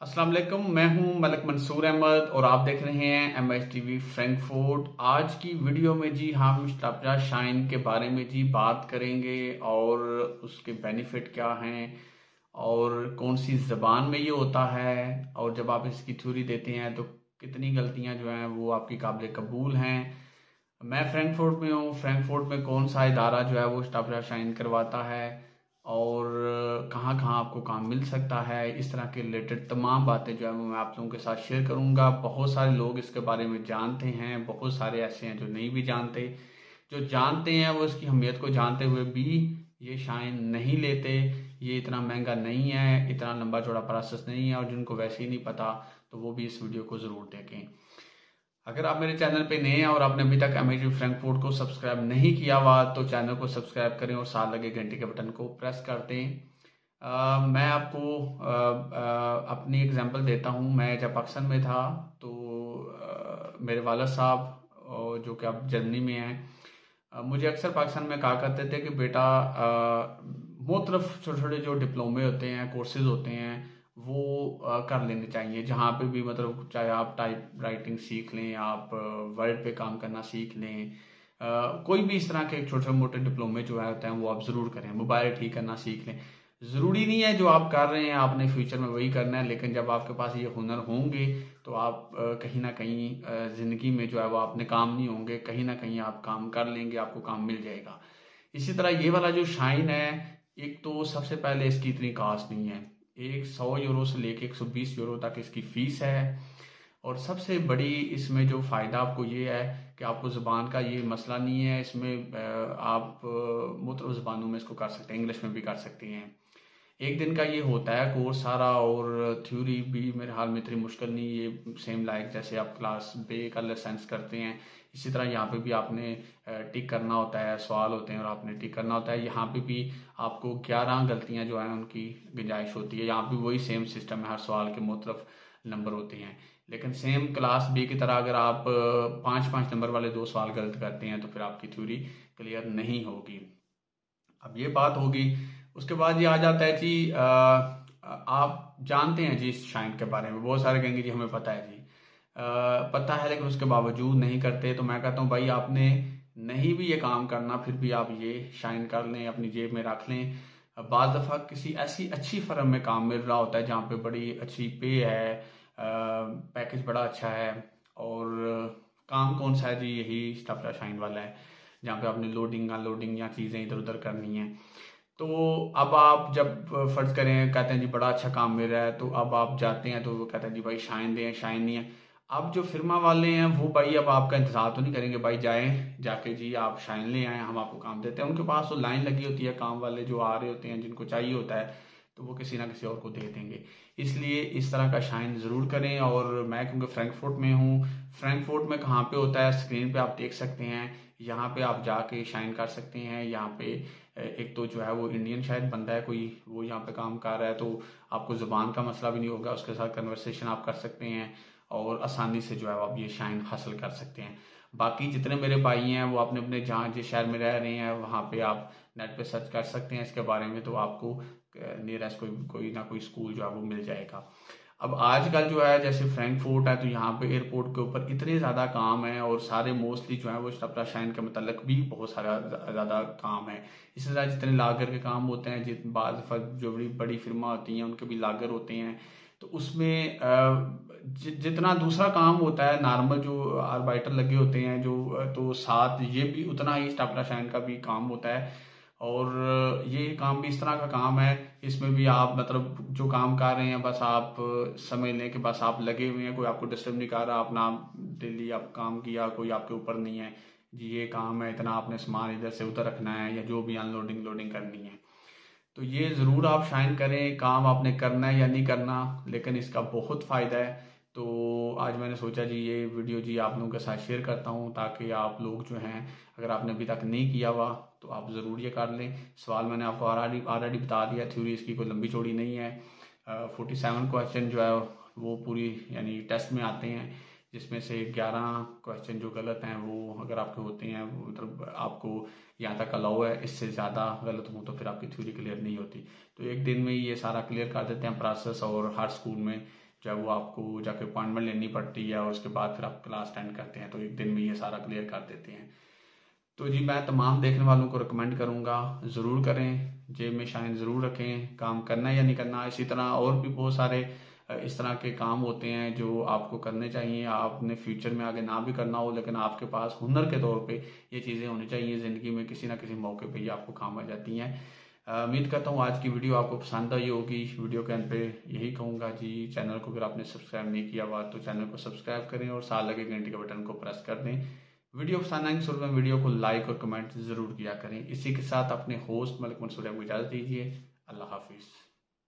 अस्सलाम वालेकुम। मैं हूं मलिक मंसूर अहमद और आप देख रहे हैं MHTV फ्रैंकफर्ट। आज की वीडियो में जी हम स्टापजा शाइन के बारे में जी बात करेंगे और उसके बेनिफिट क्या हैं और कौन सी ज़बान में ये होता है, और जब आप इसकी थ्योरी देते हैं तो कितनी गलतियां जो हैं वो आपकी काबिल कबूल हैं। मैं फ्रैंकफर्ट में हूँ। फ्रैंकफर्ट में कौन सा इदारा जो है वो स्टापजा शाइन करवाता है और कहाँ कहाँ आपको काम मिल सकता है, इस तरह के रिलेटेड तमाम बातें जो है वो मैं आप लोगों के साथ शेयर करूंगा। बहुत सारे लोग इसके बारे में जानते हैं, बहुत सारे ऐसे हैं जो नहीं भी जानते। जो जानते हैं वो इसकी अहमियत को जानते हुए भी ये शाइन नहीं लेते। ये इतना महंगा नहीं है, इतना लंबा चौड़ा प्रोसेस नहीं है, और जिनको वैसे ही नहीं पता तो वो भी इस वीडियो को ज़रूर देखें। अगर आप मेरे चैनल पे नए हैं और आपने अभी तक MHTV फ्रैंकफर्ट को सब्सक्राइब नहीं किया हुआ तो चैनल को सब्सक्राइब करें और साथ लगे घंटे के बटन को प्रेस कर दें। मैं आपको अपनी एग्जांपल देता हूँ। मैं जब पाकिस्तान में था तो मेरे वालिद साहब जो कि अब जर्मनी में हैं, मुझे अक्सर पाकिस्तान में कहा करते थे कि बेटा मुख्तलिफ छोटे छोटे जो डिप्लोमे होते हैं, कोर्सेज होते हैं, वो कर लेने चाहिए। जहाँ पे भी मतलब चाहे आप टाइप राइटिंग सीख लें, आप वर्ड पे काम करना सीख लें, कोई भी इस तरह के छोटे मोटे डिप्लोमे जो है होते हैं वो आप ज़रूर करें। मोबाइल ठीक करना सीख लें। ज़रूरी नहीं है जो आप कर रहे हैं आपने फ्यूचर में वही करना है, लेकिन जब आपके पास ये हुनर होंगे तो आप कहीं ना कहीं ज़िंदगी में जो है वो आपने काम नहीं होंगे, कहीं ना कहीं आप काम कर लेंगे, आपको काम मिल जाएगा। इसी तरह ये वाला जो शाइन है, एक तो सबसे पहले इसकी इतनी कास्ट नहीं है। एक 100 यूरो से लेके 120 यूरो तक इसकी फ़ीस है। और सबसे बड़ी इसमें जो फ़ायदा आपको ये है कि आपको ज़ुबान का ये मसला नहीं है। इसमें आप मुख्तलिफ ज़ुबानों में इसको कर सकते हैं, इंग्लिश में भी कर सकते हैं। एक दिन का ये होता है कोर्स सारा, और थ्योरी भी मेरे हाल में इतनी मुश्किल नहीं। ये सेम लाइक जैसे आप क्लास बे का लेसन्स करते हैं, इसी तरह यहाँ पे भी आपने टिक करना होता है, सवाल होते हैं और आपने टिक करना होता है। यहाँ पे भी आपको 11 गलतियाँ जो हैं उनकी गुंजाइश होती है। यहाँ पे वही सेम सिस्टम है, हर सवाल के मुख्तलिफ नंबर होते हैं। लेकिन सेम क्लास बी की तरह अगर आप 5-5 नंबर वाले 2 सवाल गलत करते हैं तो फिर आपकी थ्योरी क्लियर नहीं होगी। अब ये बात होगी। उसके बाद ये आ जाता है जी, आप जानते हैं जी इस शाइन के बारे में। बहुत सारे कहेंगे जी हमें पता है जी, पता है लेकिन उसके बावजूद नहीं करते। तो मैं कहता हूँ भाई आपने नहीं भी ये काम करना फिर भी आप ये शाइन कर लें, अपनी जेब में रख लें। बाज़ दफ़ा किसी ऐसी अच्छी फर्म में काम मिल रहा होता है जहाँ पे बड़ी अच्छी पे है, पैकेज बड़ा अच्छा है, और काम कौन सा है जी, यही स्टफरा शाइन वाला है जहाँ पे आपने लोडिंग अनलोडिंग या चीज़ें इधर उधर करनी है। तो अब आप जब फर्ज करें कहते हैं जी बड़ा अच्छा काम मिल रहा है, तो अब आप जाते हैं तो वो कहते हैं जी भाई शाइन दें, शाइन नहीं है। अब जो फिरमा वाले हैं वो भाई अब आपका इंतजार तो नहीं करेंगे, भाई जाएं जाके जी आप शाइन ले आए, हम आपको काम देते हैं। उनके पास तो लाइन लगी होती है, काम वाले जो आ रहे होते हैं जिनको चाहिए होता है, तो वो किसी ना किसी और को दे देंगे। इसलिए इस तरह का शाइन ज़रूर करें। और मैं क्योंकि फ्रैंकफर्ट में हूँ, फ्रैंकफर्ट में कहाँ पे होता है स्क्रीन पे आप देख सकते हैं। यहाँ पे आप जाके शाइन कर सकते हैं। यहाँ पे एक तो जो है वो इंडियन शायद बंदा है कोई, वो यहाँ पे काम कर रहा है, तो आपको ज़ुबान का मसला भी नहीं होगा, उसके साथ कन्वर्सेशन आप कर सकते हैं और आसानी से जो है आप ये शाइन हासिल कर सकते हैं। बाकी जितने मेरे भाई हैं वो अपने अपने जहाँ जिस शहर में रह रहे हैं वहाँ पे आप नेट पे सर्च कर सकते हैं इसके बारे में, तो आपको नियरेस्ट कोई कोई ना कोई स्कूल जो है वो मिल जाएगा। अब आजकल जो है जैसे फ्रैंकफर्ट है तो यहाँ पे एयरपोर्ट के ऊपर इतने ज़्यादा काम है, और सारे मोस्टली जो है वो स्टपरा शाइन के मतलब भी बहुत सारा ज़्यादा काम है। इसी तरह जितने लागर के काम होते हैं, जो बड़ी बड़ी फिल्में होती हैं उनके भी लागर होते हैं, तो उसमें जितना दूसरा काम होता है नॉर्मल जो आर्बाइटर लगे होते हैं जो, तो साथ ये भी उतना ही स्टपरा शाइन का भी काम होता है। और ये काम भी इस तरह का काम है, इसमें भी आप मतलब जो काम कर रहे हैं बस आप समझ लें कि बस आप लगे हुए हैं, कोई आपको डिस्टर्ब नहीं कर रहा, अपना डेली आप काम किया, कोई आपके ऊपर नहीं है जी ये काम है, इतना आपने सामान इधर से उधर रखना है या जो भी अनलोडिंग लोडिंग करनी है। तो ये ज़रूर आप शाइन करें, काम आपने करना है या नहीं करना, लेकिन इसका बहुत फ़ायदा है। तो आज मैंने सोचा जी ये वीडियो जी आप लोगों के साथ शेयर करता हूँ, ताकि आप लोग जो हैं अगर आपने अभी तक नहीं किया हुआ तो आप ज़रूर ये कर लें। सवाल मैंने आपको ऑलरेडी बता दिया, थ्योरी इसकी कोई लंबी चौड़ी नहीं है। 47 क्वेश्चन जो है वो पूरी यानी टेस्ट में आते हैं, जिसमें से 11 क्वेश्चन जो गलत हैं वो अगर आपके होते हैं, मतलब आपको यहाँ तक अलाउ है, इससे ज़्यादा गलत हो तो फिर आपकी थ्योरी क्लियर नहीं होती। तो एक दिन में ये सारा क्लियर कर देते हैं प्रोसेस, और हर स्कूल में जब वो आपको जाके अपॉइंटमेंट लेनी पड़ती है और उसके बाद फिर आप क्लास अटेंड करते हैं, तो एक दिन में ये सारा क्लियर कर देते हैं। तो जी मैं तमाम देखने वालों को रिकमेंड करूँगा, ज़रूर करें, जेब में शाइन ज़रूर रखें, काम करना है या नहीं करना। इसी तरह और भी बहुत सारे इस तरह के काम होते हैं जो आपको करने चाहिए, आपने फ्यूचर में आगे ना भी करना हो लेकिन आपके पास हुनर के तौर पे ये चीज़ें होनी चाहिए ज़िंदगी में, किसी ना किसी मौके पे ये आपको काम आ जाती हैं। उम्मीद करता हूँ आज की वीडियो आपको पसंद आई होगी। वीडियो के अंत पे यही कहूँगा जी, चैनल को अगर आपने सब्सक्राइब नहीं किया हुआ तो चैनल को सब्सक्राइब करें और साथ लगे घंटे के बटन को प्रेस कर दें। वीडियो पसंद आएंगे शुरू में वीडियो को लाइक और कमेंट जरूर किया करें। इसी के साथ अपने होस्ट मलिक मंसूर को इजाज़त दीजिए। अल्लाह हाफिज़।